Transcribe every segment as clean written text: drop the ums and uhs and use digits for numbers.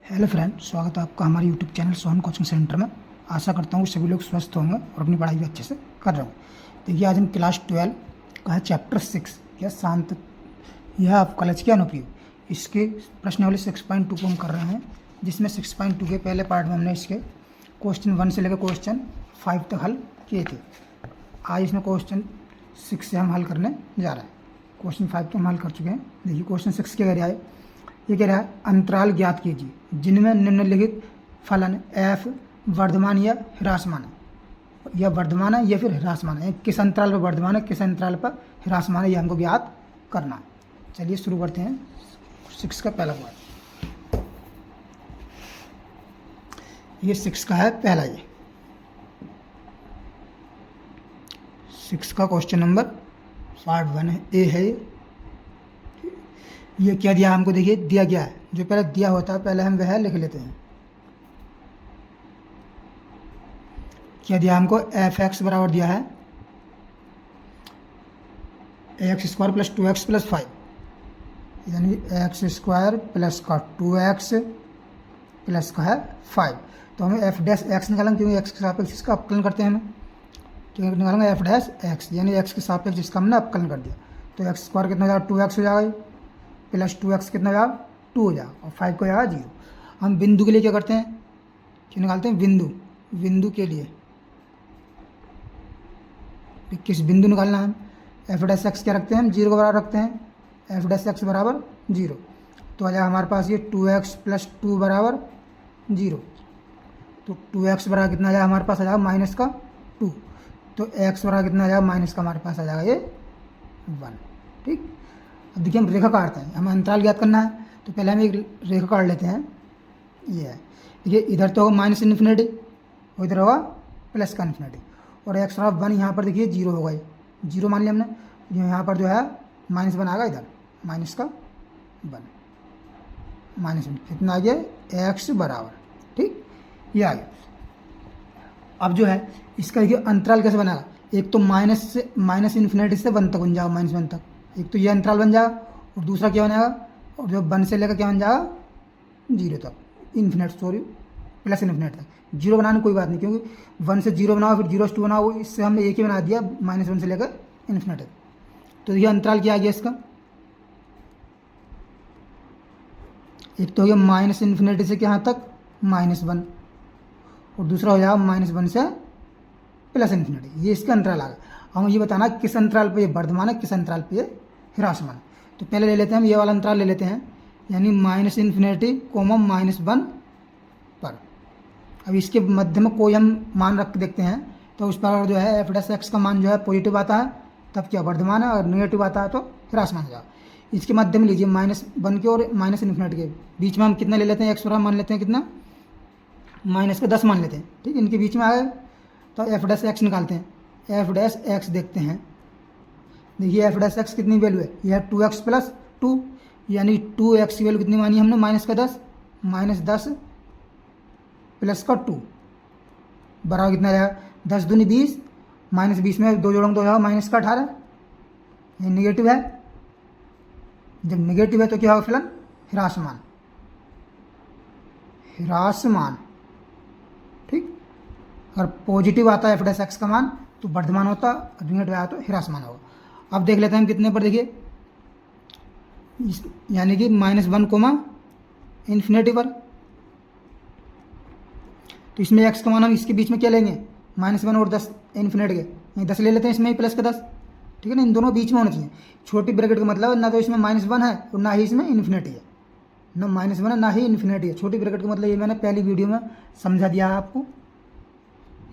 Hello friend, स्वागत है आपका हमारे YouTube channel Sohan coaching centre में। आशा करता हूँ सभी लोग स्वस्थ होंगे और अपनी पढ़ाई भी अच्छे से कर रहे होंगे। देखिए, आज हम क्लास 12 का है चैप्टर 6 या शांत, यह आप कॉलेज के अनुपयोग, इसके प्रश्नावली 6.2 को हम कर रहे हैं, जिसमें 6.2 के पहले पार्ट में हमने इसके क्वेश्चन 1 से लेकर क्वेश्चन 5 तक हल किए थे। आज इसमें क्वेश्चन 6 से हम हल करने जा रहे हैं। क्वेश्चन 5 तो हम हल कर चुके हैं। देखिए, क्वेश्चन 6 क्या कह रहा है, ये कह रहा है अंतराल ज्ञात कीजिए जिनमें निम्नलिखित फलन f वर्धमान या ह्रासमान है, या वर्धमान है या फिर ह्रासमान है, किस अंतराल पर वर्धमान है, किस अंतराल पर ह्रासमान है, यह हमको ज्ञात करना है। चलिए शुरू करते हैं 6 का पहला पार्ट। ये 6 का है पहला, ये 6 का क्वेश्चन नंबर पार्ट 1 है, ए है। ये क्या दिया हमको, देखिए दिया गया है, जो पहले दिया होता है पहले हम वह लिख लेते हैं। क्या दिया हमको, एफ एक्स बराबर दिया है x square plus 2x plus 5, यानी एक्स स्क्वायर प्लस का 2x प्लस का है 5। तो हमें एफ डैश एक्स निकालेंगे, क्योंकि एक्स के सापेक्ष इसका अपकलन करते हैं हमें, तो निकालेंगे एफ डैश एक्स, यानी एक्स के सापेक्ष इसका हमने अपकलन कर दिया। तो एक्स स्क्वायर कितना हो जाएगा, 2x हो जाएगा, प्लस 2x कितना हो जाएगा, 2 हो जाएगा, और 5 को हो जाएगा 0। हम बिंदु के लिए क्या करते हैं, क्या निकालते हैं, बिंदु के लिए किस बिंदु निकालना है, एफ डैश एक्स क्या रखते हैं हम, 0 के बराबर रखते हैं, एफ डैश एक्स बराबर 0। तो आ जाएगा हमारे पास ये 2x प्लस 2 बराबर 0। तो 2x बराबर कितना आ जाएगा हमारे पास, आ जाएगा माइनस का 2। तो x बराबर कितना आ जाएगा, माइनस का हमारे पास आ जाएगा ये 1। ठीक, अब देखिए हम रेखा काटते हैं, हमें अंतराल ज्ञात करना है, तो पहले हम एक रेखा काट लेते हैं। ये है, देखिए इधर तो होगा माइनस इन्फिनिटी और इधर होगा प्लस का इन्फिनिटी, और एक्स बराबर 1 यहाँ पर देखिए 0 होगा, ये 0 मान लिया हमने। यहाँ पर जो है माइनस 1 आएगा, इधर माइनस का 1, माइनस कितना आ गया, एक्स बराबर, ठीक ये आ गया। अब जो है इसका देखिए अंतराल कैसे बनेगा, एक तो माइनस इन्फिनिटी से 1 तक बन जाएगा, माइनस 1 तक, एक तो ये अंतराल बन जाएगा, और दूसरा क्या बनेगा, और जो 1 से लेकर क्या बन जाएगा 0 तक, प्लस इन्फिनिट तक। 0 बनाने कोई बात नहीं, क्योंकि 1 से 0 बनाओ फिर 0 से 2 बनाओ, इससे हमने एक ही बना दिया, -1 से लेकर इन्फिनिट तक। तो ये अंतराल क्या आ गया इसका, एक तो हो गया माइनस इन्फिनिटी से यहाँ तक -1, और दूसरा हो जाएगा -1 से प्लस इन्फिनिटी, ये इसका अंतराल आ गया। हम ये बताना किस अंतराल पे ये वर्धमान है, किस अंतराल पे ये ह्रासमान है। तो पहले ले लेते हैं हम ये वाला अंतराल ले लेते हैं, यानी माइनस इन्फिनिटी कोमा -1 पर। अब इसके मध्य में कोई हम मान रख के देखते हैं, तो उस पर जो है एफ डैश एक्स का मान जो है पॉजिटिव आता है तब क्या वर्धमान है, और नेगेटिव आता है तो ह्रासमान हो जाएगा। इसके मध्य में लीजिए -1 के और माइनस इन्फिनिटी के बीच में हम कितना ले लेते हैं, एक्स बराबर मान लेते हैं कितना, माइनस का 10 मान लेते हैं, ठीक, इनके बीच में आ गए। तो एफ डैश एक्स निकालते हैं, एफ डैश एक्स देखते हैं, देखिए एफ डैश एक्स कितनी वैल्यू है, यह 2x प्लस 2, यानी 2x की वैल्यू कितनी मानी हमने, -10 प्लस का 2 बराबर कितना आएगा, 10 दूनी 20, -20 में 2 जोड़ोगे तो जाएगा माइनस का 18, ये निगेटिव है। जब निगेटिव है तो क्या होगा फलन, ह्रासमान, ठीक। अगर पॉजिटिव आता है एफ डैश एक्स का मान तो वर्धमान होता, नेगेटिव आया तो ह्रासमान होगा। अब देख लेते हैं हम कितने पर, देखिए यानी कि -1 कोमा इन्फिनिटी पर। तो इसमें एक्स का मान हम इसके बीच में क्या लेंगे, -1 और 10 इन्फिनिटी के, यहीं 10 ले लेते हैं, इसमें ही प्लस का 10, ठीक है ना, इन दोनों बीच में होना चाहिए। छोटी ब्रैकेट का मतलब ना तो इसमें -1 है और ना ही इसमें इन्फिनिटी है, ना -1 है ना ही इन्फिनिटी है। छोटी ब्रैकेट का मतलब ये मैंने पहली वीडियो में समझा दिया है आपको,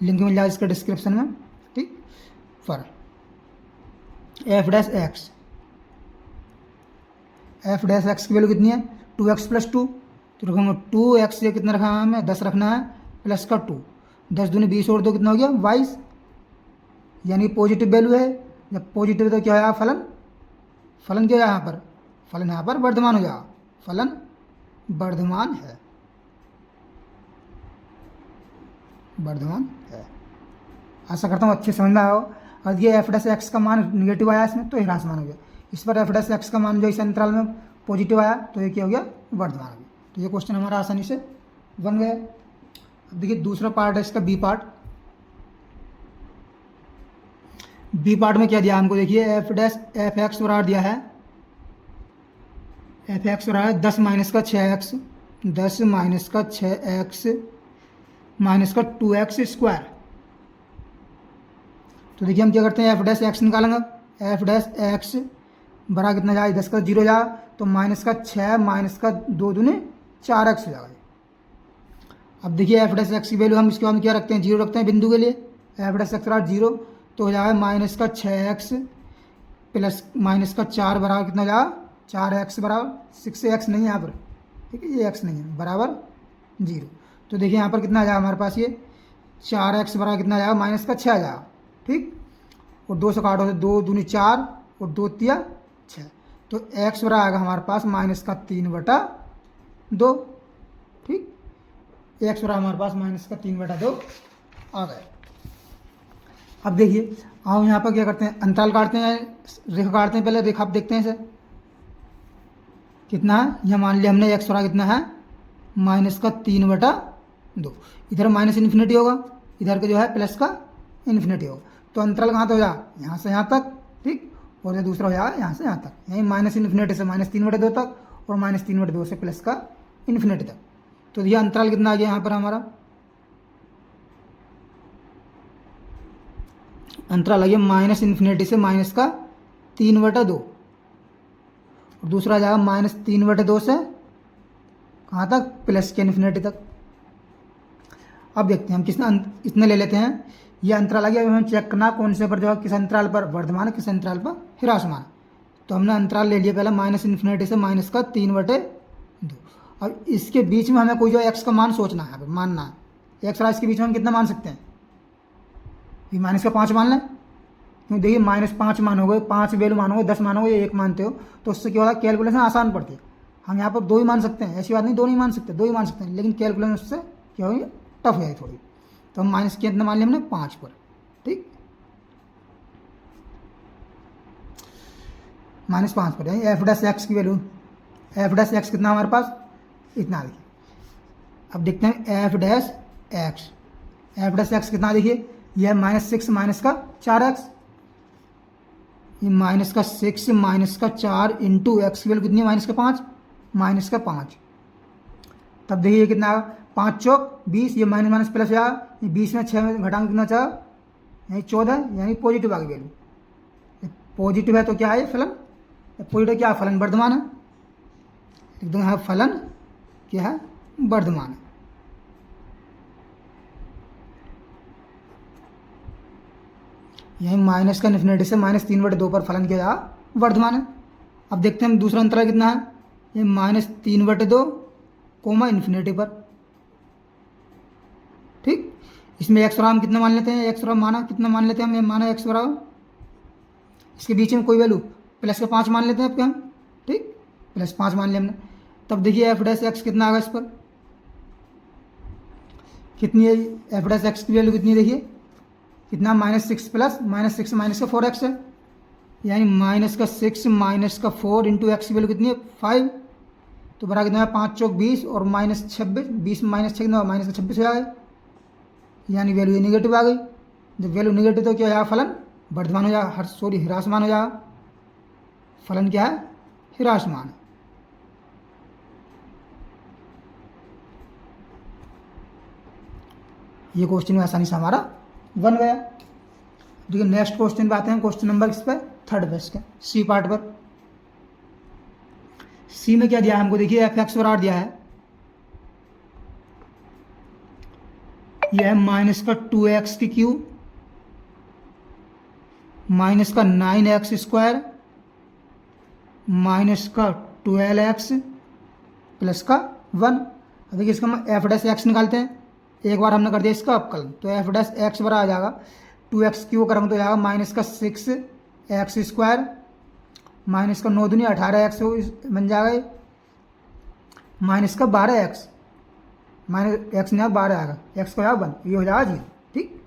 लिंक मिल जाएगा इसका डिस्क्रिप्शन में, ठीक। पर एफ डैश एक्स की वैल्यू कितनी है, 2x प्लस 2, तो रखूँगा 2x से कितना रखा है हमें, 10 रखना है, प्लस का 2, 10 दूनी 20 और 2 कितना हो गया 22, यानी पॉजिटिव वैल्यू है। जब पॉजिटिव तो क्या है फलन क्या है यहाँ पर, फलन यहाँ पर वर्धमान हो जाएगा, फलन वर्धमान है, आशा करता हूँ अच्छे समझ में आया हो। और ये एफ डैश एक्स का मान निगेटिव आया इसमें तो ह्रासमान हो गया, इस पर एफ डैश एक्स का मान जो इस अंतराल में पॉजिटिव आया तो ये क्या हो गया, वर्धमान हो गया। तो ये क्वेश्चन हमारा आसानी से बन गया। अब देखिए दूसरा पार्ट है इसका, बी पार्ट। बी पार्ट में क्या दिया हमको, देखिए एफ एक्स बराबर दिया है, एफ एक्स बराबर है 10 माइनस का 6x, 10 माइनस का 6x माइनस का 2x स्क्वायर। तो देखिए हम क्या करते हैं, एफ डैश एक्स निकालेंगे। एफ डैश एक्स बड़ा कितना जाए, 10 का 0 जा, तो माइनस का 6 माइनस का 2 दूने 4x हो जाएगा। अब देखिए एफ डैश एक्स की वैल्यू हम इसके बाद क्या रखते हैं, 0 रखते हैं बिंदु के लिए। एफ डैश एक्स बराबर 0 तो हो जाएगा माइनस का 6x प्लस माइनस का 4 बराबर कितना जाएगा, 4x बराबर 6x नहीं है यहाँ पर, ठीक है, ये x नहीं है, बराबर 0। तो देखिए यहाँ पर कितना आ जाएगा हमारे पास, ये 4x बराबर कितना आ जाएगा, माइनस का 6 आ जाएगा, ठीक। और 2 से काटो तो 2 दूनी 4 और 2 तिया 6, तो x बराबर आएगा हमारे पास माइनस का 3/2, ठीक। x बराबर हमारे पास माइनस का 3/2 आ गए। अब देखिए हम यहाँ पर क्या करते हैं, अंतराल काटते हैं, रेखा काटते हैं। पहले रेखा आप देखते हैं इसे कितना है, यह मान लिया हमने x बराबर कितना है, माइनस का 3/2। इधर माइनस इन्फिनिटी होगा, इधर का जो है प्लस का इन्फिनिटी होगा। तो अंतराल कहाँ तक हो जाएगा, यहाँ से यहाँ तक, ठीक। और दूसरा हो जाएगा यहाँ से यहाँ तक, यही माइनस इन्फिनिटी से माइनस 3/2 तक, और माइनस 3/2 से प्लस का इन्फिनिटी तक। तो यह अंतराल कितना आ गया यहाँ पर हमारा, अंतराल आ गया माइनस इन्फिनिटी से माइनस का 3/2, और दूसरा आ जाएगा माइनस 3/2 से कहाँ तक, प्लस के इन्फिनिटी तक। अब देखते हैं हम कितना इतने ले लेते हैं, ये अंतराल आ गया। हमें चेक करना कौन से पर जो है, किस अंतराल पर वर्धमान है, किस अंतराल पर ह्रासमान। तो हमने अंतराल ले लिया पहला माइनस इन्फिनिटी से माइनस का 3/2। अब इसके बीच में हमें कोई जो एक्स का मान सोचना है, मानना है। एक्स इसके बीच में हम कितना मान सकते हैं, ये माइनस का 5 मान लें, क्योंकि देखिए -5 मानोगे, 5 वैल्यू मानोगे, 10 मानोगे, 1 मानते हो, तो उससे क्या होगा, कैलकुलेशन आसान पड़ती है। हम यहाँ पर 2 ही मान सकते हैं, ऐसी बात नहीं 2 नहीं मान सकते, 2 ही मान सकते हैं, लेकिन कैलकुलेशन उससे क्या होगी, टफ है थोड़ी। तो हम माइनस कितना मान लिया हमने, 5 पर, ठीक, -5 पर। एफ डैश एक्स की वैल्यू, एफ डैश एक्स कितना हमारे पास, इतना देखिए। अब देखते हैं F dash x, F dash x कितना देखिए, यह -6 माइनस का 4x, ये माइनस का 6 माइनस का 4 इंटू एक्स की वैल्यू कितनी है, -5, माइनस का 5। तब देखिए ये कितना, 5 चौक 20, ये माइनस माइनस प्लस आया, ये 20 में 6 में घटाएंगे कितना चाह, यानी 14, यानी पॉजिटिव आ गई वैल्यू। पॉजिटिव है तो क्या है, फलन, पॉजिटिव क्या है, फलन वर्धमान है, एकदम है, फलन क्या है, वर्धमान है। यही माइनस का इन्फिनिटी से माइनस 3/2 पर फलन किया जा वर्धमान है। अब देखते हैं हम दूसरा अंतराल कितना है, ये -3/2 कोमा इन्फिनिटी पर, ठीक। इसमें एक्स बराबर हम कितना मान लेते हैं, एक्स बराबर माना कितना मान लेते हैं हम, माना एक्स बराबर, इसके बीच में कोई वैल्यू प्लस का 5 मान लेते हैं हम, ठीक, +5 मान लिया हमने। तब देखिए एफ डैश एक्स कितना आ गया, इस पर कितनी है, एफ डैश एक्स की वैल्यू कितनी है, देखिए कितना, -6 प्लस -6 माइनस का 4x है, यानी माइनस का 6 माइनस का 4 इंटू एक्स की वैल्यू कितनी है, 5। तो बराबर कितना है, 5 चौक 20 और -26, 20 में -6 कितना, माइनस का 26 हो जाएगा, यानी वैल्यू नेगेटिव आ गई। जब वैल्यू नेगेटिव तो क्या हो जाएगा, फलन वर्धमान हो जाएगा, ह्रासमान हो जाएगा। फलन क्या है, ह्रासमान है। ये क्वेश्चन में आसानी से हमारा बन गया। देखिए नेक्स्ट क्वेश्चन पे आते हैं, क्वेश्चन नंबर इस पर 3rd पे, इसके सी पार्ट पर। सी में क्या दिया है हमको, देखिए एफ एक्स बराबर दिया है, यह है माइनस का 2x की क्यूब माइनस का 9x स्क्वायर माइनस का 12x प्लस का 1। अब देखिए इसका हम एफ डैश एक्स निकालते हैं, एक बार हमने कर दिया इसका अपकलन, तो एफ डैश एक्स बराबर आ जाएगा 2x क्यू करेंगे तो जाएगा माइनस का 6x स्क्वायर माइनस का 9 दूनी 18x बन जाएगा, माइनस का 12x, माइनस एक्स नहीं 12 आएगा, एक्स को जाएगा 1, ये हो जाएगा 0, ठीक,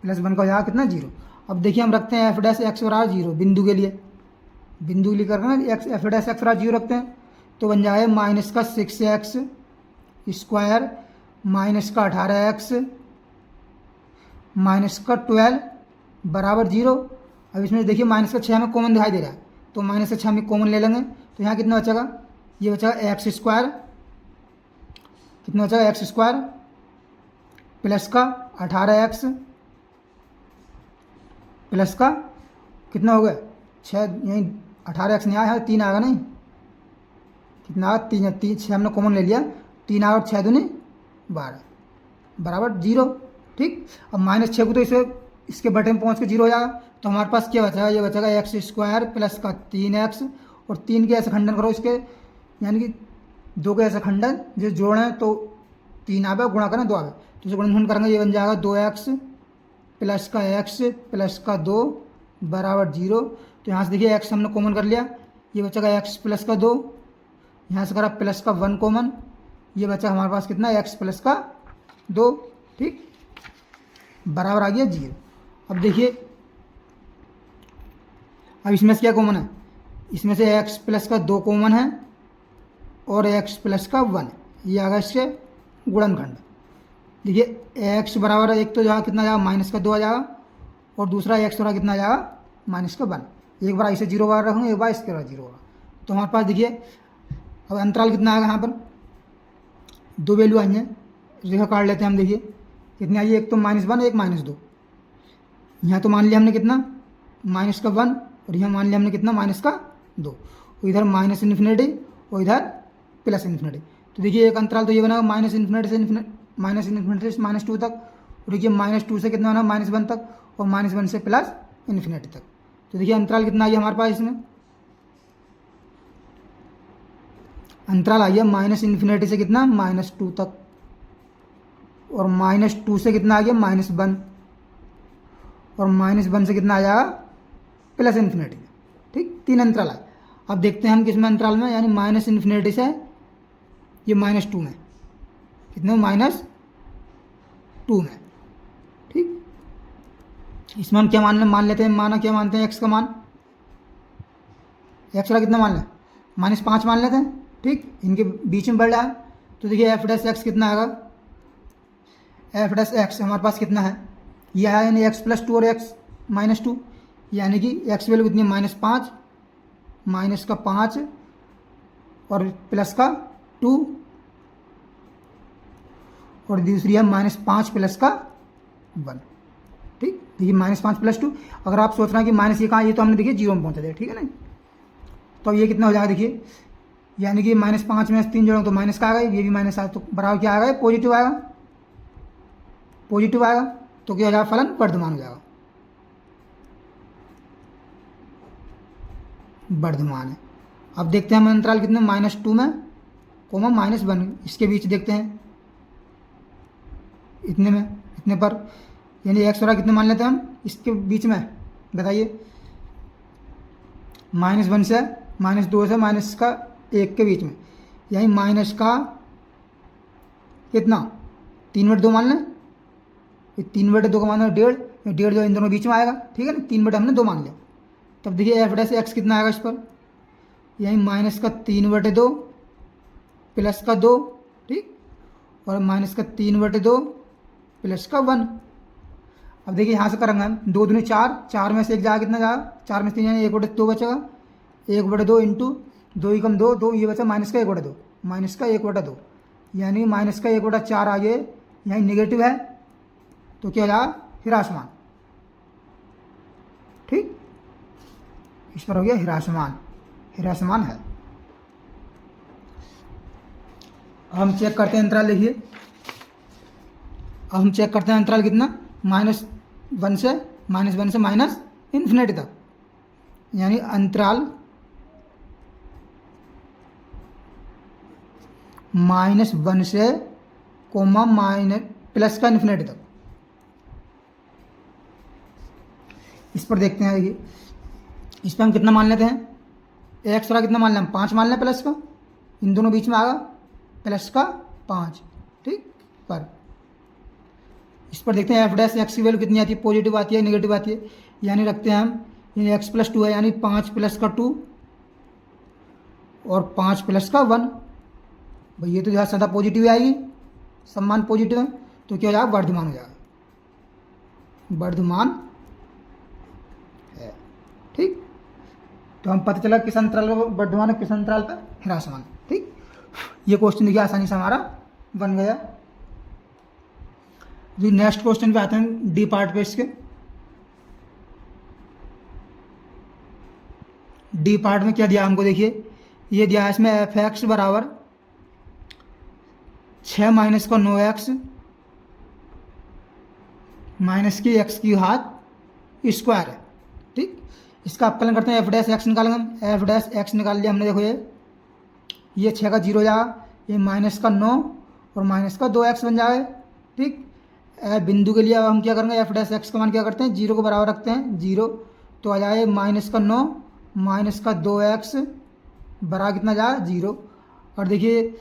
प्लस 1 का हो जाएगा कितना, 0। अब देखिए हम रखते हैं एफ डैश एक्स बराबर 0 बिंदु के लिए, बिंदु के लिए करके ना एक्स एफ डैश एक्स बराबर 0 रखते हैं, तो बन जाए माइनस का 6x स्क्वायर माइनस का 18x माइनस का 12 बराबर 0। अब इसमें देखिए माइनस का 6 हमें कॉमन दिखाई दे रहा है, तो माइनस का 6 हम कॉमन ले लेंगे, तो यहाँ कितना बचेगा, ये बचेगा एक्स स्क्वायर, कितना बचेगा एक्स स्क्वायर प्लस का 18x प्लस का कितना हो गया 6, यहीं 18x नहीं आया है, 3 आएगा नहीं, कितना आया 3 6 हमने कॉमन ले लिया, 3 आया और 6 दूनी 12 बराबर 0। ठीक, अब -6 को तो इसे इसके बटे में पहुँच के 0 हो जाएगा, तो हमारे पास क्या बचेगा, ये बचेगा एक्स स्क्वायर प्लस का 3x और 3 के ऐसे खंडन करो इसके, यानी कि 2 के ऐसे खंडन जो जोड़ें तो 3 आवे, गुणा करें 2 आवे, तो इसे गुणनखंड करेंगे, ये बन जाएगा 2x प्लस का x प्लस का 2 बराबर 0। तो यहाँ से देखिए x हमने कॉमन कर लिया, ये बचेगा x प्लस का 2, यहाँ से करा प्लस का 1 कॉमन, ये बचा हमारे पास कितना x प्लस का 2। ठीक, बराबर आ गया 0। अब देखिए अब इसमें से क्या कॉमन है, इसमें से x प्लस का 2 कॉमन है और x प्लस का 1, ये आ गया इसके गुणनखंड। देखिए x बराबर एक तो जाएगा कितना जाएगा माइनस का 2 आ जाएगा, और दूसरा x थोड़ा कितना जाएगा माइनस का 1, एक बार इसे 0 बार रखूँगा, एक बार इसके बाद 0 होगा, तो हमारे पास देखिए अब अंतराल कितना आएगा, यहाँ पर 2 वैल्यू आई हैं, रेखा काट लेते हैं हम, देखिए कितनी आई है, एक तो -1 एक -2, यहाँ तो मान लिया हमने कितना माइनस का 1 और यहाँ मान लिया हमने कितना माइनस का 2, इधर -∞ और इधर +∞। तो देखिए एक अंतराल तो ये बना -∞ से -2 तक, और देखिए -2 से कितना बना -1 तक, और -1 से +∞ तक। तो देखिए अंतराल कितना आई हमारे पास, इसमें अंतराल आई है -∞ से कितना -2 तक, और -2 से कितना आ गया -1, और -1 से कितना आ जाएगा +∞। ठीक, 3 अंतराल आए। अब देखते हैं हम किस में अंतराल में, यानी -∞ से ये -2 में, कितने -2 में। ठीक, इसमें हम क्या मान लेते हैं, क्या मानते हैं, x का मान, x का कितना मान लें -5 मान लेते हैं। ठीक, इनके बीच में बढ़ रहा है, तो देखिए f' कितना आएगा, f' हमारे पास कितना है, यह है यानी x प्लस 2 और x -2, यानी कि x वैल्यू कितनी है -5 माइनस का 5 और प्लस का 2, और दूसरी है -5 प्लस का 1। ठीक, देखिए -5 प्लस 2, अगर आप सोच रहे हैं कि माइनस ये कहाँ, ये तो हमने देखिए 0 में पहुँचा दिया, ठीक है ना। तो ये कितना हो जाएगा, देखिए यानी कि -5 में 3 जोड़ों तो माइनस का आएगा, ये भी माइनस आएगा, तो बराबर क्या आएगा, पॉजिटिव आएगा, पॉजिटिव आएगा, तो क्या हो जाएगा, फलन वर्धमान हो जाएगा, वर्धमान है। अब देखते हैं हम अंतराल कितने -2 में कोमा -1, इसके बीच देखते हैं इतने में, इतने पर, यानी x और कितने मान लेते हैं हम इसके बीच में, बताइए -1 से -2 से -1 के बीच में, यानी माइनस का कितना 3/2 मान लें, 3/2 का मान है 1.5, 1.5 जो इन दोनों बीच में आएगा, ठीक है ना, 3/2 हमने 2 मान लिया। तब देखिए f' कितना आएगा इस पर, यानी -3/2 प्लस का 2, ठीक, और -3/2 प्लस का 1। अब देखिए यहाँ से करेंगे हम 2 दूनी 4, 4 में से एक जाएगा, कितना जाएगा 4 में से 3 यानी 1/2 बचेगा, 1/2 इंटू 2 ही कम 2, 2 ये बचा -1/2, -1/2, यानी -1/4 आगे यानी नेगेटिव है, तो क्या हो जाएगा ह्रासमान। ठीक, इस पर हो गया ह्रासमान है। हम चेक करते हैं अंतराल, देखिए अब हम चेक करते हैं अंतराल कितना -1 से -∞ तक, यानी अंतराल -1 से कोमा प्लस का ∞ तक। इस पर देखते हैं, देखिए इस पर हम कितना मान लेते हैं, x वाला कितना मान लें, 5 मान लें प्लस का, इन दोनों बीच में आएगा प्लस का 5। ठीक, पर इस पर देखते हैं f' की वैल्यू कितनी आती है, पॉजिटिव आती है नेगेटिव आती है, यानी रखते हैं हम, यानी x + 2 है, यानी 5 प्लस का 2 और 5 प्लस का 1। भाई ये तो जो है सदा पॉजिटिव आएगी, सब मान पॉजिटिव है, तो क्या हो जाएगा, वर्धमान हो जाएगा, वर्धमान है। ठीक, तो हम पता चला किस अंतराल पर वर्धमान है, किस अंतराल पर ह्रासमान। ठीक, ये क्वेश्चन देखिए आसानी से हमारा बन गया। जो नेक्स्ट क्वेश्चन पे आते हैं डी पार्ट पे, इसके डी पार्ट में क्या दिया हमको, देखिए ये दिया है इसमें एफ एक्स बराबर 6 माइनस का 9x माइनस की एक्स की घात स्क्वायर है। ठीक, इसका अवकलन करते हैं, एफ डैश एक्स निकालेंगे हम, एफ डैश एक्स निकाल लिया हमने। देखो ये 6 का 0 जाएगा, ये माइनस का 9 और माइनस का 2x बन जाएगा। ठीक, बिंदु के लिए अब हम क्या करेंगे, एफ डैश एक्स का मान क्या करते हैं, 0 को बराबर रखते हैं, 0, तो आ जाए माइनस का 9 माइनस का 2x बराबर कितना जाए 0। और देखिए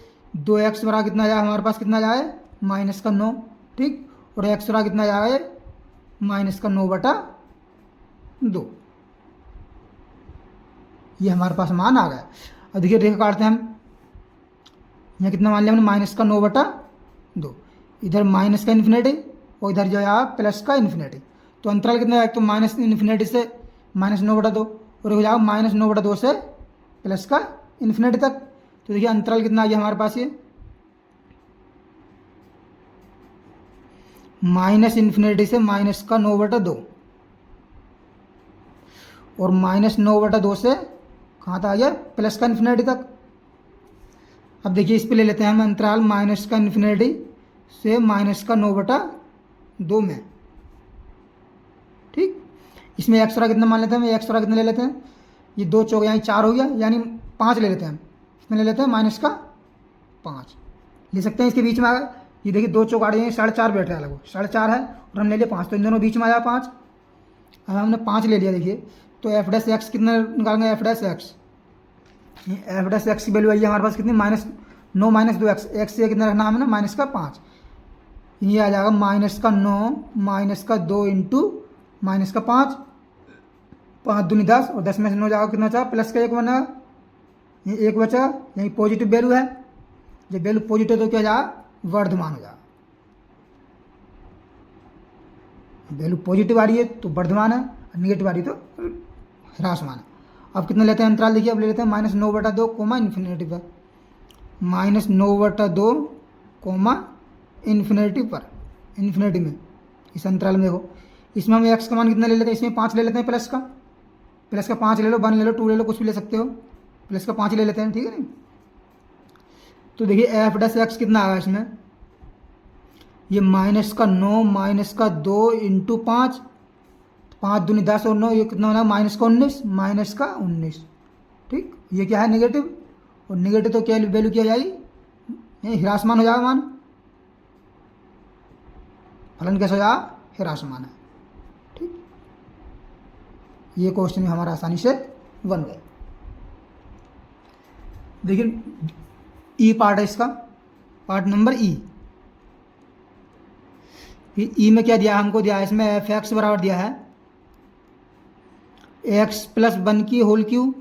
2x बराबर कितना जाए हमारे पास, कितना जाए माइनस का 9। ठीक, और x बराबर कितना जाए माइनस का 9/2। ये हमारे पास मान आ गया। अब देखिए रेखा काटते हैं हम, यहाँ कितना मान लिया हमने, माइनस का 9/2। इधर माइनस का इन्फिनिटी और इधर जो है प्लस का इन्फिनिटी, तो अंतराल कितना है, तो माइनस इन्फिनिटी से माइनस 9/2 और हो जाएगा माइनस 9/2 से प्लस का इन्फिनिटी तक। तो देखिए अंतराल कितना आ गया हमारे पास, ये माइनस इन्फिनिटी से माइनस का 9/2 और माइनस 9/2 से कहाँ तक आ गया, प्लस का इन्फिनिटी तक। अब देखिए इस पे ले लेते हैं हम अंतराल माइनस का इन्फिनिटी से माइनस का 9/2 में। ठीक, इसमें एक्स वाला कितना मान लेते हैं, एक्स वाला कितना ले लेते हैं, ये 2 चौक यानी 4 हो गया, यानी 5 ले लेते हैं हम, इसमें ले लेते हैं माइनस का 5 ले सकते हैं, इसके बीच में आ गया। ये देखिए 2 चौक आ रही है, 4.5 बैठ रहा है, लगभग 4.5 है, और हम ले लिया 5, तो इन दोनों बीच में आया 5। अब हमने 5 ले लिया। देखिए तो एफ डैश एक्स कितना निकालेंगे, एफ डैश एक्स की वैल्यू आई है हमारे पास कितनी, -9 - 2x, एक्स से कितना रखना हमने माइनस का 5, ये आ जाएगा माइनस का 9 माइनस का 2 इंटू माइनस का 5, 5 दूनी 10 और 10 में से 9 जाएगा कितना बचा, प्लस का 1 बना, ये 1 बचा, यही पॉजिटिव वैल्यू है। जब वैल्यू पॉजिटिव तो क्या जाएगा, वर्धमान हो जाएगा। वैल्यू पॉजिटिव आ रही है तो वर्धमान है, निगेटिव आ रही है तो ह्रासमान है। अब कितना लेते हैं अंतराल, देखिए अब ले लेते हैं -9/2 कोमा इन्फिनिटी पर, -9/2 कोमा इन्फिनिटी पर, इन्फिनिटी में इस अंतराल में। देखो इसमें हम एक्स का मान कितना ले लेते हैं, इसमें 5 ले लेते हैं, प्लस का 5 ले लो, 1 ले लो, 2 ले लो, कुछ भी ले सकते हो, प्लस का 5 ले लेते हैं। ठीक है नहीं, तो देखिए एफ डैश एक्स कितना आया इसमें, ये माइनस का 9 माइनस का 2 इंटू 5, 5 दूनी 10 और 9, ये कितना होना, माइनस का 19। ठीक, ये क्या है निगेटिव, और निगेटिव तो क्या वैल्यू क्या जाएगी, ये ह्रासमान हो जाएगा मान, फलन कैसा हो जाएगा, ह्रासमान है। ठीक, ये क्वेश्चन हमारा आसानी से बन गया। देखिए ई पार्ट है इसका, पार्ट नंबर ई में क्या दिया हमको, दिया है इसमें एफ एक्स बराबर दिया है x + 1 की होल क्यूब,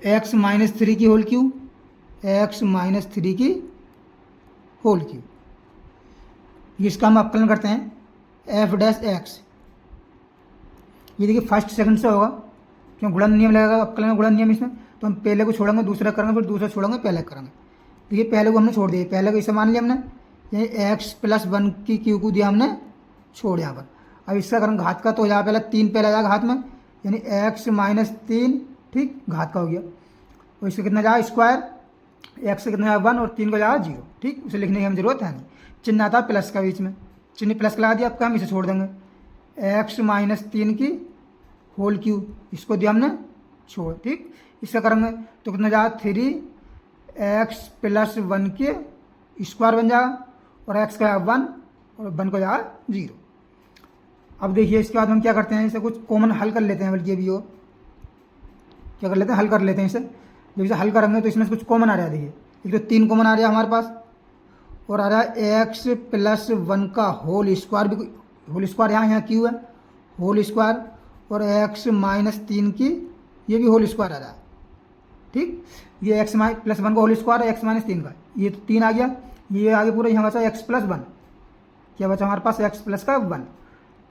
x - 3 की होल क्यूब, x - 3 की होल क्यूब। इसका हम अवकलन करते हैं एफ डैश एक्स। ये देखिए फर्स्ट सेकंड से होगा, क्यों गुणन नियम लगेगा, अवकलन में गुणन नियम इसमें, तो हम पहले को छोड़ेंगे दूसरा करेंगे, फिर दूसरा छोड़ेंगे पहले करेंगे। देखिए पहले को हमने छोड़ दिया, पहले को इसे मान लिया हमने, यही x + 1 की क्यूब को दिया हमने छोड़ यहाँ पर। अब इसका करेंगे घात का, तो यहाँ पहले 3 पहले जाएगा घात में, यानी x - 3, ठीक, घात का हो गया, और इसका कितना जाएगा स्क्वायर, x से कितना जाएगा 1 और 3 को जाएगा 0। ठीक, उसे लिखने की हम जरूरत है नहीं, चिन्ह आता है प्लस का बीच में, चिन्ह प्लस लगा दिया, आपका हम इसे छोड़ देंगे, x - 3 की होल क्यूब, इसको दिया हमने छोड़। ठीक, इसका करेंगे तो कितना जाएगा 3x + 1 के स्क्वायर बन जाएगा, और x का 1 और 1 को जाएगा 0। अब देखिए इसके बाद हम क्या करते हैं, इसे कुछ कॉमन हल कर लेते हैं, बल्कि अभी और क्या कर लेते हैं, हल कर लेते हैं इसे। जब इसे हल करेंगे तो इसमें से कुछ कॉमन आ रहा है। देखिए एक तो 3 कॉमन आ रहा है हमारे पास, और आ रहा है x + 1 का होल स्क्वायर, भी होल स्क्वायर यहाँ क्यू है, होल स्क्वायर, और x - 3 की ये भी होल स्क्वायर आ रहा है। ठीक, ये एक्स प्लस वन का होल स्क्वायर है, एक्स माइनस 3 का, ये तो 3 आ गया, ये आगे पूरा यहाँ बचा एक्स प्लस वन, क्या बचा हमारे पास एक्स प्लस का 1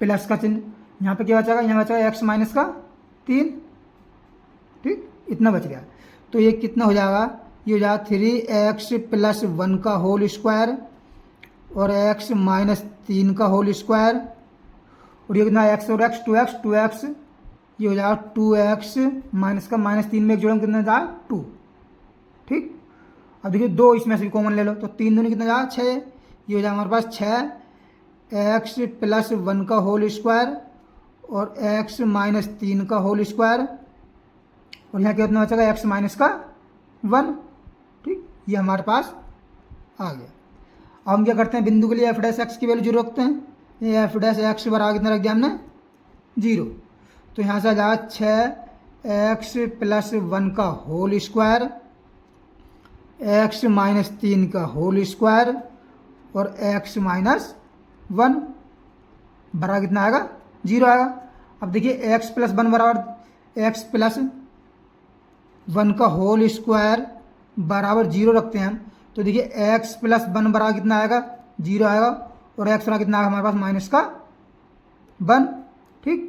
प्लस का चिन्ह, यहाँ पे क्या बचेगा, यहाँ बचेगा एक्स माइनस का 3। ठीक, इतना बच गया। तो ये कितना हो जाएगा, ये हो जाएगा 3x प्लस 1 का होल स्क्वायर और x माइनस 3 का होल स्क्वायर, और ये कितना x और x 2x, ये हो जाएगा 2x माइनस का माइनस 3 में एक जोड़ेंगे कितना जाएगा 2। ठीक, अब देखिए 2 इसमें से भी कॉमन ले लो, तो 3 दूनी कितना जाएगा 6, ये हो जाएगा हमारे पास 6x प्लस 1 का होल स्क्वायर और x माइनस 3 का होल स्क्वायर, और यहाँ कितना बचेगा x माइनस का 1। ठीक, ये हमारे पास आ गया। अब हम क्या करते हैं, बिंदु के लिए एफ डैश एक्स की वैल्यू 0 रखते हैं, ये एफ डैश एक्स बराबर कितना रख दिया हमने 0, तो यहाँ से आ जाएगा 6x प्लस 1 का होल स्क्वायर, x माइनस 3 का होल स्क्वायर और x माइनस 1 बराबर कितना आएगा 0 आएगा। अब देखिए x प्लस 1 बराबर x प्लस 1 का होल स्क्वायर बराबर 0 रखते हैं हम, तो देखिए x प्लस 1 बराबर कितना आएगा 0 आएगा, और x बराबर कितना आएगा हमारे पास माइनस का 1। ठीक,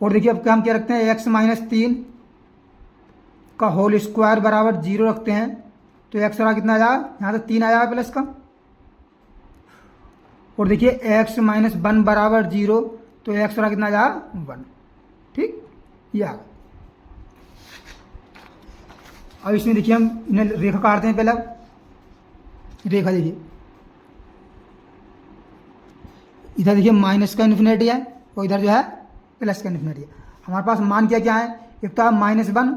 और देखिए अब हम क्या रखते हैं, x माइनस 3 का होल स्क्वायर बराबर 0 रखते हैं, तो x बराबर कितना आ जाएगा, यहाँ से 3 आया प्लस का, और देखिए x माइनस 1 बराबर 0, तो x बराबर कितना आ जाएगा 1। ठीक, ये आ गया। अब इसमें देखिए हम इन्हें रेखा काटते हैं, पहले रेखा देखिए, इधर देखिए माइनस का इन्फिनिटी है और इधर जो है प्लस का इन्फिनिटी है। हमारे पास मान क्या क्या है, एक तो -1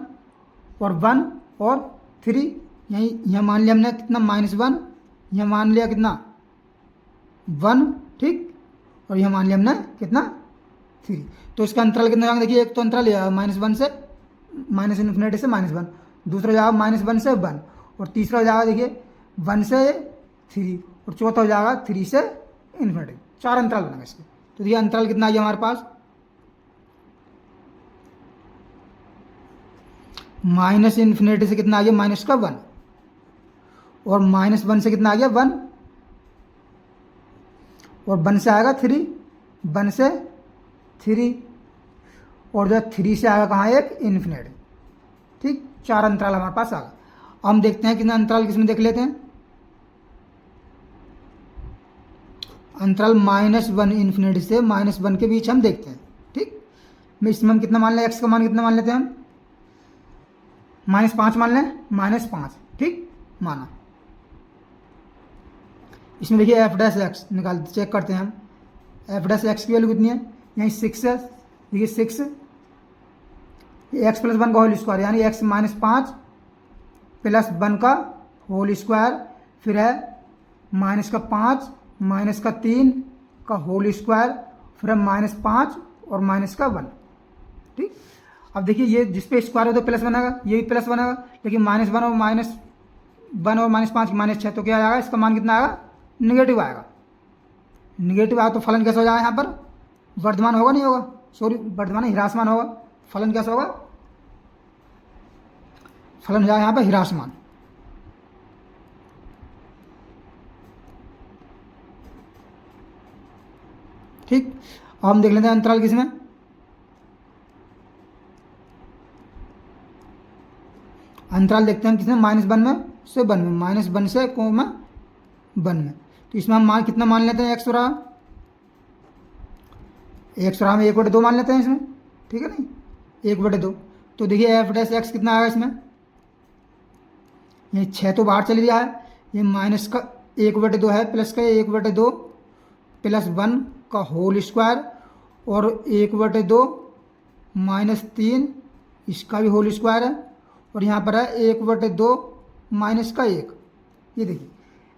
और 1 और 3, यहीं यहाँ मान लिया हमने कितना -1, यहाँ मान लिया कितना 1। ठीक, और यहाँ मान लिया हमने कितना 3, तो इसका अंतराल कितना जाएगा, देखिए एक तो अंतराल -1 से माइनस इन्फिनिटी से -1, दूसरा हो जाएगा -1 से 1, और तीसरा हो जाएगा देखिए 1 से 3, और चौथा हो जाएगा 3 से इन्फिनिटी। 4 अंतराल बनेंगे इसके। तो देखिए अंतराल कितना आ गया हमारे पास, माइनस इन्फिनिटी से कितना आ गया माइनस का 1, और -1 से कितना आ गया 1, और 1 से आएगा 3, 1 से 3, और जो 3 से आएगा कहाँ एक इन्फिनिटी। ठीक, 4 अंतराल हमारे पास आ गए। अब हम देखते हैं कितना अंतराल किसमें देख लेते हैं, अंतराल -1 इन्फिनिटी से -1 के बीच हम देखते हैं। ठीक, इसमें हम कितना मान लें, x का मान कितना मान लेते हैं हम, -5 मान लें, -5। ठीक, माना। इसमें देखिए एफ डैश एक्स निकाल चेक करते हैं हम, एफ डैश एक्स की वैल्यू कितनी है, यहीं 6 है, देखिए 6, एक्स प्लस 1 का होल स्क्वायर यानी x माइनस 5 प्लस 1 का होल स्क्वायर, फिर है माइनस का 5 माइनस का 3 का होल स्क्वायर, फिर है -5 और माइनस का 1। ठीक, अब देखिए ये जिस पे स्क्वायर है तो प्लस बनेगा, ये भी प्लस बनेगा, लेकिन -1 और -1 और -5 -6, तो क्या आएगा, इसका मान कितना आएगा, नेगेटिव आएगा। नेगेटिव आएगा तो फलन कैसा हो जाएगा, यहाँ पर वर्धमान होगा नहीं होगा, सॉरी वर्धमान ह्रासमान होगा, फलन कैसा होगा, फलन हो जाएगा यहाँ पर ह्रासमान। ठीक, अब हम देख लेते हैं अंतराल किसमें, अंतराल देखते हैं किसमें, -1 में से 1 में, -1 से कोमा 1 में। तो इसमें हम मान कितना मान लेते हैं, x बराबर में 1/2 मान लेते हैं इसमें। ठीक है नहीं, 1/2। तो देखिए एफ डैश एक्स कितना आएगा इसमें, ये 6 तो बाहर चली गया है, ये माइनस का 1/2 है, प्लस का 1/2 प्लस 1 का होल स्क्वायर, और 1/2 -3 इसका भी होल स्क्वायर है, और यहाँ पर है 1/2 माइनस का 1। ये देखिए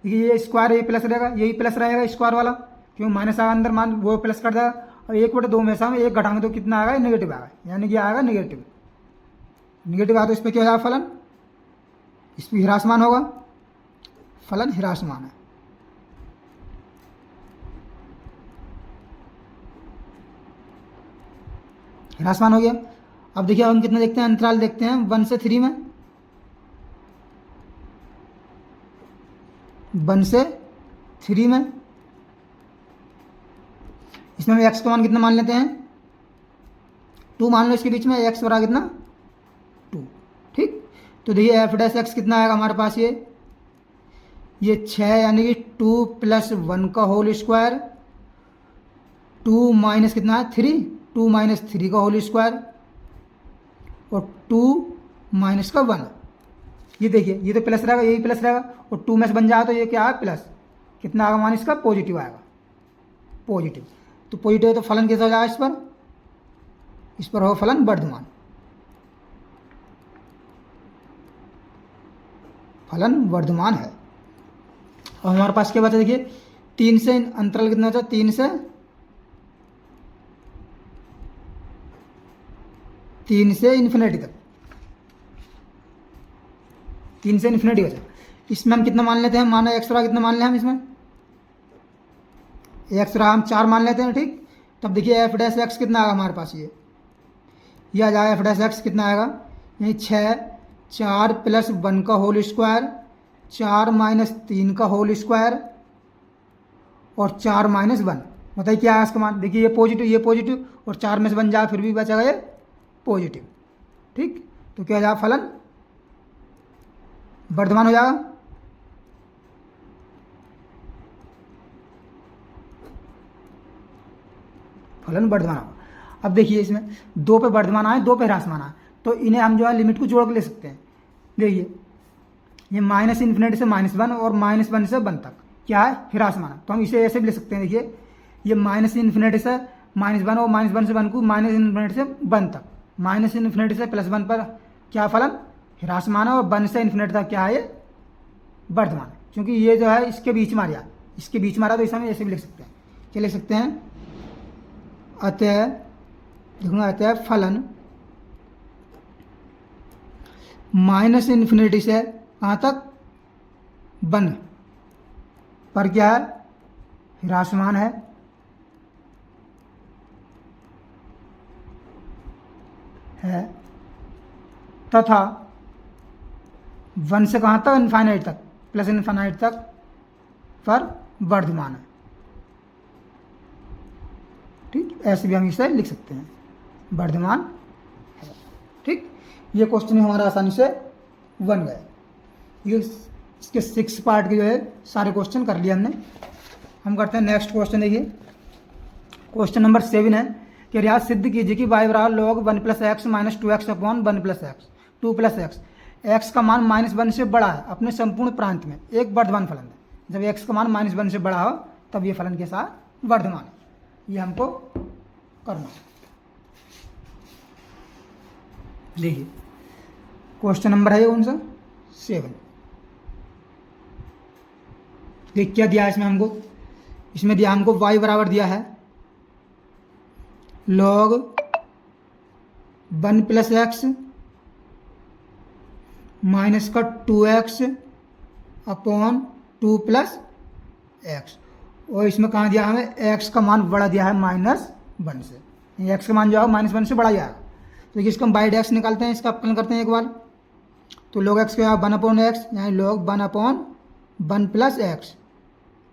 ये स्क्वायर ये प्लस रहेगा, यही प्लस रहेगा स्क्वायर वाला, क्यों माइनस आएगा अंदर, मान वो प्लस कर देगा, और 1/2 में से हम 1 घटाएंगे तो कितना आएगा, नेगेटिव आएगा, यानी कि आएगा नेगेटिव। नेगेटिव आया तो इस पर क्या हो जाएगा फलन, इस पर ह्रासमान होगा, फलन ह्रासमान है। ह्रासमान हो गया। अब देखिए हम कितना देखते हैं, अंतराल देखते हैं 1 से 3 में, 1 से 3 में। इसमें हम x का मान कितना मान लेते हैं, 2 मान लो इसके बीच में, x बराबर कितना 2। ठीक, तो देखिए एफ डैश एक्स कितना आएगा हमारे पास, ये 6 यानी कि 2 + 1 का होल स्क्वायर, 2 माइनस कितना है 3, 2 माइनस 3 का होल स्क्वायर, और 2 माइनस का 1। ये देखिए ये तो प्लस रहेगा, यही प्लस रहेगा, और 2 में से बन जाए तो ये क्या है प्लस, कितना आएगा मान इसका, पॉजिटिव आएगा, पॉजिटिव। तो पॉजिटिव है तो फलन कैसा हो जाएगा, इस पर हो फलन वर्धमान, फलन वर्धमान है। और हमारे पास क्या बचा, देखिए 3 से अंतराल कितना बचा, 3 से इन्फिनिटी तक, 3 से इन्फिनिटी बचा। इसमें हम कितना मान लेते हैं, माना एक्स रहा कितना मान लें हम, इसमें एक्स रहा हम 4 मान लेते हैं। ठीक, तब देखिए एफ डैश एक्स कितना आएगा हमारे पास, ये आ जाएगा एफ डैश एक्स कितना आएगा, यही 6, 4 + 1 का होल स्क्वायर, 4 माइनस 3 का होल स्क्वायर, और 4 माइनस 1। बताइए क्या है इसका मान, देखिए ये पॉजिटिव, और 4 में से बन जाए फिर भी बचेगा ये पॉजिटिव। ठीक, तो क्या हो जाएगा, फलन वर्धमान हो जाएगा। फलन वर्धमान होगा। अब देखिए इसमें 2 पे वर्धमान आए, 2 पे ह्रासमान आए, तो इन्हें हम जो है लिमिट को जोड़ के ले सकते हैं। देखिए ये माइनस इन्फिनिटी से -1 और -1 से 1 तक क्या है, ह्रासमान है, तो हम इसे ऐसे भी ले सकते हैं। देखिए ये माइनस इन्फिनिटी से -1 और -1 से 1 को माइनस इन्फिनिटी से 1 तक, माइनस इन्फिनिटी से +1 पर क्या फलन ह्रासमान है, और 1 से इन्फिनिटी तक क्या है, ये वर्धमान है। क्योंकि ये जो है इसके बीच मारा, तो इसे हम ऐसे भी लिख सकते हैं। क्या लिख सकते हैं, अतः फलन माइनस इन्फिनिटी से कहाँ तक, 1 पर क्या है, ह्रासमान है, तथा 1 से कहाँ तक, इनफाइनाइट तक, प्लस इनफाइनाइट तक पर वर्धमान है। ठीक, ऐसे भी हम इसे लिख सकते हैं, वर्धमान है। ठीक, ये क्वेश्चन हमारा आसानी से बन गया। ये इसके 6 पार्ट के जो है सारे क्वेश्चन कर लिए हमने। हम करते हैं नेक्स्ट क्वेश्चन। देखिए क्वेश्चन नंबर 7 है कि रियाज सिद्ध कीजिए कि y बराबर log 1 + x - 2x upon 1 + x 2 + x, x का मान -1 से बड़ा है अपने संपूर्ण प्रांत में, एक वर्धमान फलन है। जब x का मान -1 से बड़ा हो तब ये फलन के साथ वर्धमान है, ये हमको करना है। देखिए क्वेश्चन नंबर है कौन सा, 7। देख क्या दिया है इसमें दिया हमको y बराबर दिया है log 1 + x माइनस का 2x अपॉन 2 + x, और इसमें कहाँ दिया हमें, x का मान बड़ा दिया है -1 से, x का मान जो है -1 से बड़ा जाएगा। तो इसको हम बाई डैक्स निकालते हैं, इसका अपकलन करते हैं एक बार, तो log x क्या है 1/x, यानी log 1/1 + x।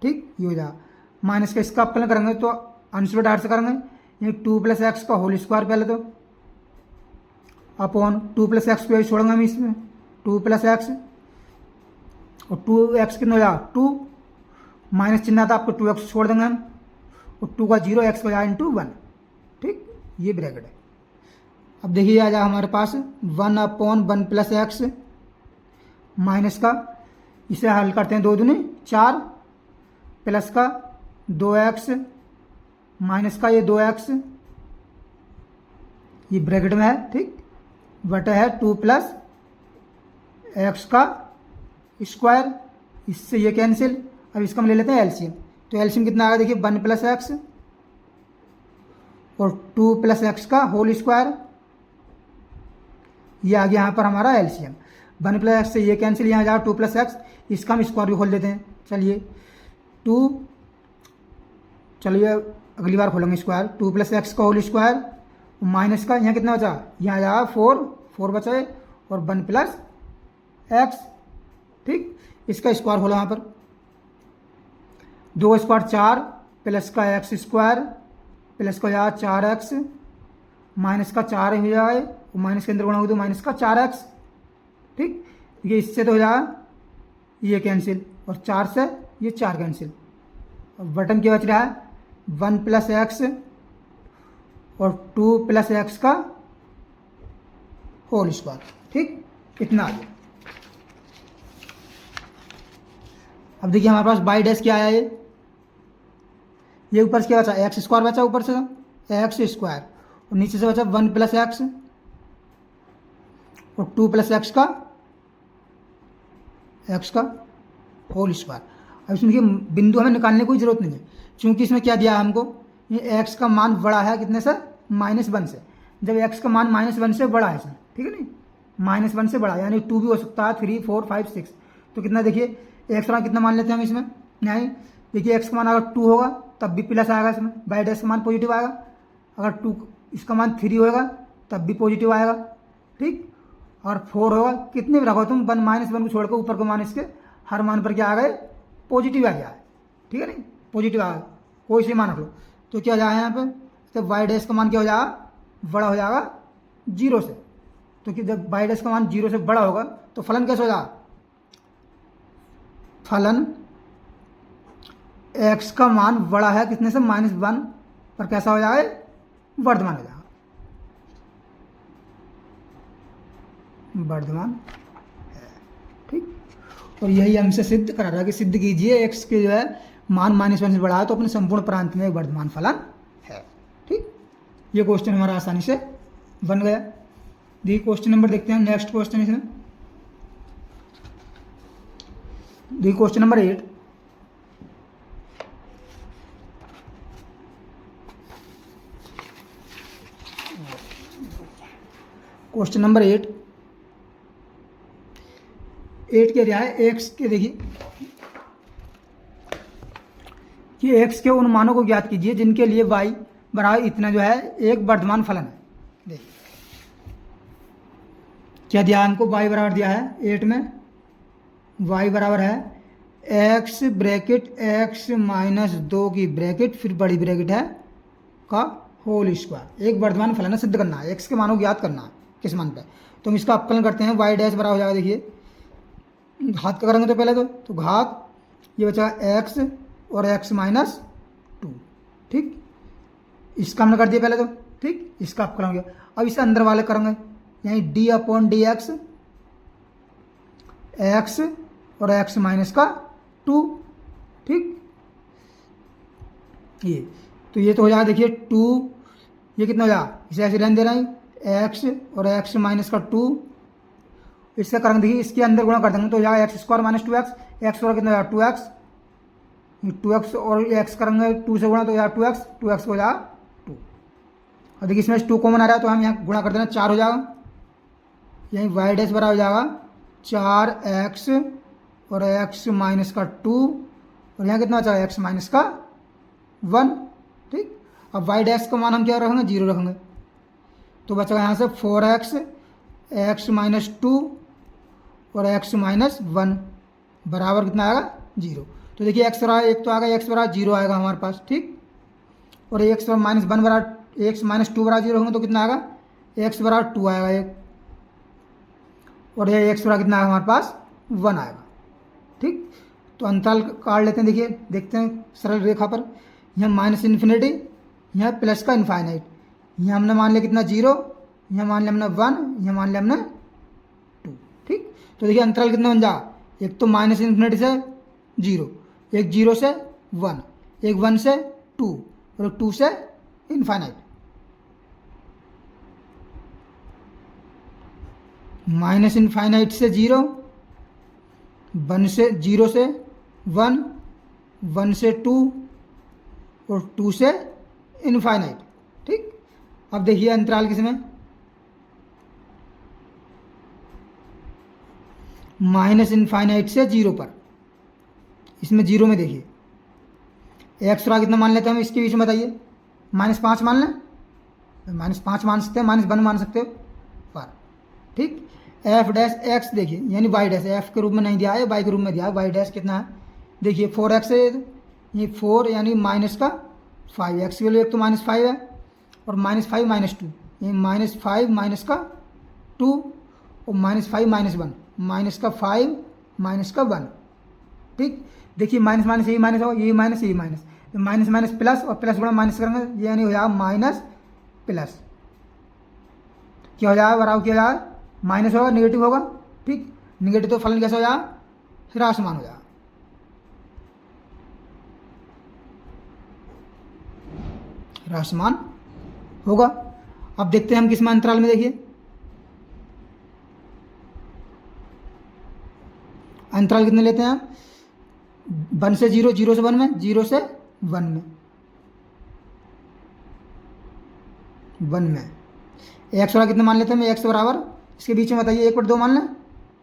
ठीक, ये हो जाएगा, माइनस का इसका अपकलन करेंगे तो अंश बटा से करेंगे, ये 2 + x का होल स्क्वायर पहले तो, अपॉन 2 + x को छोड़ेंगे हम इसमें, 2 + x, और 2x कितना हो जाएगा 2, माइनस चिन्ह था आपको 2x छोड़ देंगे हम, और 2 का 0 x हो जाएगा × 1। ठीक, ये ब्रैकेट है। अब देखिए आ जाए हमारे पास 1/1 + x माइनस का, इसे हल करते हैं 2 दूनी 4, प्लस का 2x माइनस का ये 2x, ये ब्रैकेट में है। ठीक, बटा है 2 + x का स्क्वायर, इससे ये कैंसिल। अब इसका हम ले लेते हैं एलसीएम, तो एलसीएम कितना आएगा, देखिए 1 + x और 2 + x का होल स्क्वायर, ये आ गया यहाँ पर हमारा एलसीएम। 1 + x से ये कैंसिल, यहाँ जाओ 2 + x, इसका हम स्क्वायर भी खोल देते हैं। चलिए 2, चलिए अगली बार खोलेंगे स्क्वायर, 2 + x का होल स्क्वायर माइनस का यहाँ कितना बचा, यहाँ जाएगा 4 बचा है और 1 प्लस एक्स। ठीक, इसका स्क्वायर खोलो यहाँ पर, 2 स्क्वायर 4 प्लस का एक्स स्क्वायर प्लस का जाएगा 4x माइनस का 4 हो जाएगा, माइनस के अंदर गुणा होगी तो माइनस का 4x। ठीक, ये इससे तो हो जाएगा ये कैंसिल और 4 से ये 4 कैंसिल। और बटन क्या बच रहा है 1 प्लस एक्स और 2 प्लस एक्स का होल स्क्वायर। ठीक, इतना आ गया। अब देखिए हमारे पास बाई डैश क्या आया, ये ऊपर से क्या बचा, एक्स स्क्वायर बचा, ऊपर से एक्स स्क्वायर और नीचे से बचा 1 प्लस एक्स और 2 प्लस एक्स का होल स्क्वायर। अब इसमें देखिए बिंदु हमें निकालने की कोई ज़रूरत नहीं है, क्योंकि इसमें क्या दिया है हमको, ये x का मान बड़ा है कितने से, -1 से। जब x का मान -1 से बड़ा है इसमें, ठीक है नहीं, -1 से बड़ा, यानी 2 भी हो सकता है, 3, 4, 5, 6। तो कितना देखिए x का मान कितना मान लेते हैं हम इसमें, नहीं देखिए x का मान अगर 2 होगा तब भी प्लस आएगा इसमें, बाई डैश का मान पॉजिटिव आएगा। अगर 2 इसका मान 3 होगा तब भी पॉजिटिव आएगा। ठीक, और 4 होगा, कितने भी रखो तुम 1 -1 को छोड़कर ऊपर को मान इसके हर मान पर क्या आ गए, पॉजिटिव आ गया है। ठीक है नहीं, पॉजिटिव आ गया, कोई से मान रख लो तो क्या जाएगा यहाँ पे, तो वाई डैश का मान क्या हो जाएगा, बड़ा हो जाएगा 0 से। तो कि जब वाई डैश का मान 0 से बड़ा होगा तो फलन कैसे हो जाएगा, फलन x का मान बड़ा है कितने से, -1 पर कैसा हो जाएगा, वर्धमान हो जाएगा, वर्धमान है। ठीक, और यही हमसे सिद्ध करा रहा है कि सिद्ध कीजिए x के जो है मान -1 से बड़ा है तो अपने संपूर्ण प्रांत में एक वर्धमान फलन है। ठीक, ये क्वेश्चन हमारा आसानी से बन गया। देखिए क्वेश्चन नंबर देखते हैं, नेक्स्ट क्वेश्चन इसमें देखिए क्वेश्चन नंबर 8। क्वेश्चन नंबर 8 क्या दिया है, x के देखिए कि x के उन मानों को ज्ञात कीजिए जिनके लिए y बराबर इतना जो है एक वर्धमान फलन है। देखिए क्या दिया हमको, y बराबर दिया है 8 में, y बराबर है x ब्रैकेट x -2 की ब्रैकेट फिर बड़ी ब्रैकेट है का होल स्क्वायर, एक वर्धमान फलन है, सिद्ध करना है, x के मानों को ज्ञात करना है किस मान पे। तो हम इसका अपकलन करते हैं, y डैश बराबर हो जाएगा, देखिए घात का करेंगे तो पहले तो घात ये बचा x और x -2। ठीक, इसका हमने कर दिया पहले तो, ठीक, इसका अपकलन हो गया। अब इसे अंदर वाले करेंगे, यानी d/dx x और x -2। ठीक, ये तो हो जाएगा, देखिए 2, ये कितना हो जाएगा, इसे ऐसे रहने दे रहे हैं x और x -2, इससे करेंगे, देखिए इसके अंदर गुणा कर देंगे तो हो जाएगा x² -2x, x और कितना हो जाएगा 2x, 2x और x करेंगे 2 से गुणा तो हो जाएगा 2x हो जाएगा 2। और देखिए इसमें 2 कॉमन आ रहा है तो हम यहाँ गुणा कर देना, 4 हो जाएगा, यही y डैश बराबर हो जाएगा 4x और x -2 और यहाँ कितना बचा x -1। ठीक, अब y डैश का मान हम क्या रखेंगे, 0 रखेंगे, तो बचेगा यहाँ से 4x x -2 और x -1 बराबर कितना आएगा, 0। तो देखिए x बराबर 1 तो आ गया, x बराबर 0 आएगा हमारे पास। ठीक, और x -1 बराबर x -2 बराबर 0 होंगे तो कितना आएगा, x बराबर 2 आएगा 1, और ये x बराबर कितना आएगा हमारे पास 1 आएगा। ठीक, तो अंतराल काट लेते हैं, देखिए देखते हैं सरल रेखा पर, यहाँ -∞, यहाँ प्लस का इनफाइनाइट, यहाँ हमने मान लिया कितना 0, यहाँ मान लिया हमने 1, यहाँ मान लिया हमने 2। ठीक, तो देखिए अंतराल कितना बन जा, एक तो -∞ से 0, एक 0 से 1, एक 1 से 2 और एक 2 से इनफाइनाइट। -∞ से 0, 0 से 1, 1 से 2 और 2 से इनफाइनाइट। ठीक, अब देखिए अंतराल किसमें, -∞ से 0 पर, इसमें 0 में देखिए x बराबर कितना मान लेते हैं हम, इसके बीच में बताइए, -5 मान लें, -5 मान सकते हो, -1 मान सकते हो पर, ठीक। एफ डैश एक्स देखिए यानी वाई डैश एफ के रूप में नहीं दिया है, वाई के रूप में दिया है। वाई डैश कितना है देखिए 4x है, ये 4 यानी -5, एक्स की वैल्यू एक तो -5 है और -5 -2, ये -5 माइनस का 2 और -5 -1, -5 -1, ठीक। देखिए माइनस माइनस यही माइनस होगा, यही माइनस यही माइनस, माइनस माइनस प्लस और प्लस गुणा माइनस करेंगे, ये यानी हो जाएगा माइनस प्लस, क्या हो जाएगा बराबर, क्या हो जाएगा माइनस होगा, नेगेटिव होगा, ठीक। नेगेटिव तो फलन कैसा हो जाएगा, ह्रासमान हो जाएगा, ह्रासमान होगा। अब देखते हैं हम किस अंतराल में, देखिए अंतराल कितने लेते हैं हम, 1 से 0, 0 से 1 में, 0 से 1 में, 1 में एक्स वाला कितना मान लेते हैं हम, एक्स बराबर इसके बीच में बताइए 1/2 मान लें,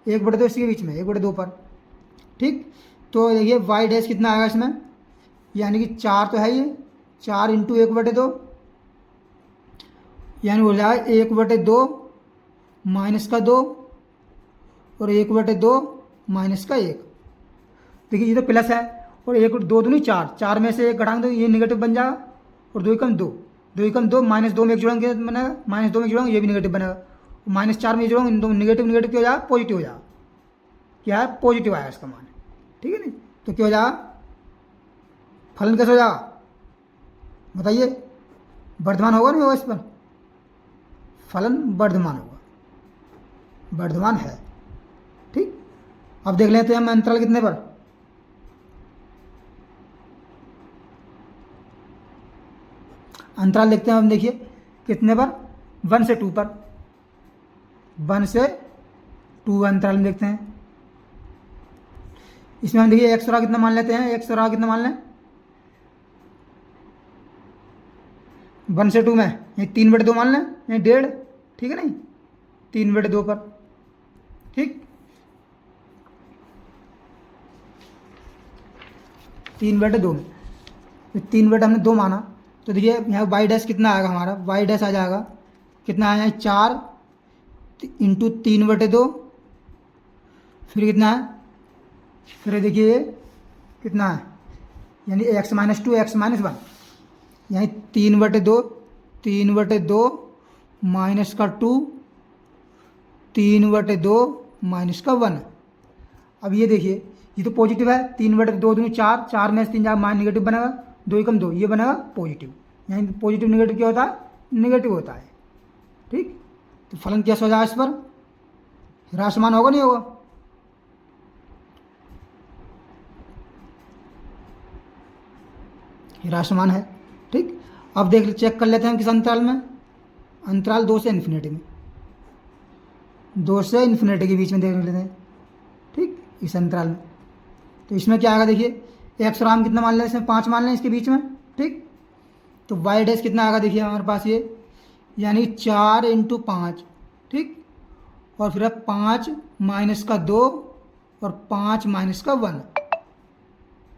1/2 इसके बीच में, 1/2 पर, ठीक। तो देखिए वाई डैश कितना आएगा इसमें, यानी कि 4 तो है ये, 4 इंटू 1/2 यानी हो जाएगा 1/2 माइनस का 2 और 1/2 माइनस का 1। देखिए ये तो प्लस है और 1 2 दूनी 4, 4 में से 1 घटाएंगे तो ये नेगेटिव बन जाएगा और 2 कम 2, 2 कम 2, -2 में 1 जोड़ेंगे बनेगा, -2 में जोड़ेंगे ये भी नेगेटिव बनेगा, -4 में जोड़ेंगे इन दोनों नेगेटिव नेगेटिव क्या हो जाएगा, पॉजिटिव हो जाएगा, क्या है पॉजिटिव आया इसका मान, ठीक है नहीं। तो क्या हो जाएगा, फलन कैसे हो जाएगा बताइए, वर्धमान होगा नहीं होगा, इस पर फलन वर्धमान होगा, वर्धमान है, ठीक। अब देख लेते हैं हम अंतराल कितने पर, अंतराल देखते हैं हम, देखिए कितने पर, 1 से 2 पर, 1 से 2 अंतराल में देखते हैं। इसमें हम देखिए एक्स और कितना मान लेते हैं, एक्स और कितना मान लें 1 से 2 में, ये 3/2 मान लें, ये 1.5, ठीक है नहीं, 3/2 पर, ठीक, 3/2 में, 3/2 हमने 2 माना, तो देखिए यहाँ वाई डैश कितना आएगा हमारा, वाई डैश आ जाएगा कितना आया 4 इंटू 3/2, फिर कितना है, फिर देखिए कितना है यानी x - 2 x - 1, यानी 3/2 3/2 माइनस का 2 3/2 माइनस का 1। अब ये देखिए ये तो पॉजिटिव है, 3/2 दूनी 4, 4 में से 3 जाएगा नेगेटिव बनेगा, 2 कम 2 ये बनेगा पॉजिटिव, यानी पॉजिटिव नेगेटिव क्या होता है, नेगेटिव होता है, ठीक। तो फलन कैसा हो जाएगा इस पर, ह्रासमान होगा नहीं होगा, ह्रासमान है, ठीक। अब देख चेक कर लेते हैं हम किस अंतराल में, अंतराल 2 से इन्फिनिटी में, 2 से इन्फिनिटी के बीच में देख लेते हैं, ठीक, इस अंतराल में। तो इसमें क्या आएगा देखिए एक्स राम कितना मान लें, इसमें 5 मान लें इसके बीच में, ठीक। तो वाई डैश कितना आएगा देखिए हमारे पास ये, यानी 4 इंटू 5, ठीक, और फिर 5 माइनस का 2 और 5 माइनस का 1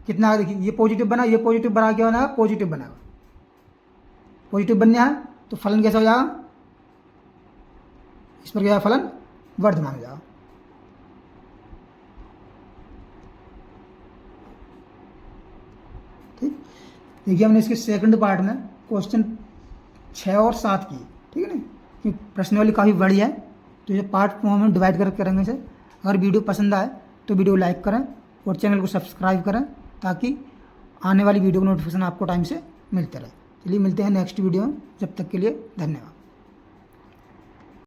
कितना आएगा देखिए, ये पॉजिटिव बना, ये पॉजिटिव बना, क्या बना पॉजिटिव बनाएगा, पॉजिटिव बनने है तो फलन कैसा हो जाएगा, इस पर क्या फलन वर्धमान हो जाएगा, ठीक। देखिए हमने इसके सेकंड पार्ट में क्वेश्चन 6 और 7 किए, ठीक है ना, क्योंकि प्रश्नावली काफ़ी बड़ी है तो ये पार्ट फॉर्म में डिवाइड कर करेंगे इसे। अगर वीडियो पसंद आए तो वीडियो लाइक करें और चैनल को सब्सक्राइब करें ताकि आने वाली वीडियो का नोटिफिकेशन आपको टाइम से मिलते रहे। चलिए मिलते हैं नेक्स्ट वीडियो में, जब तक के लिए धन्यवाद।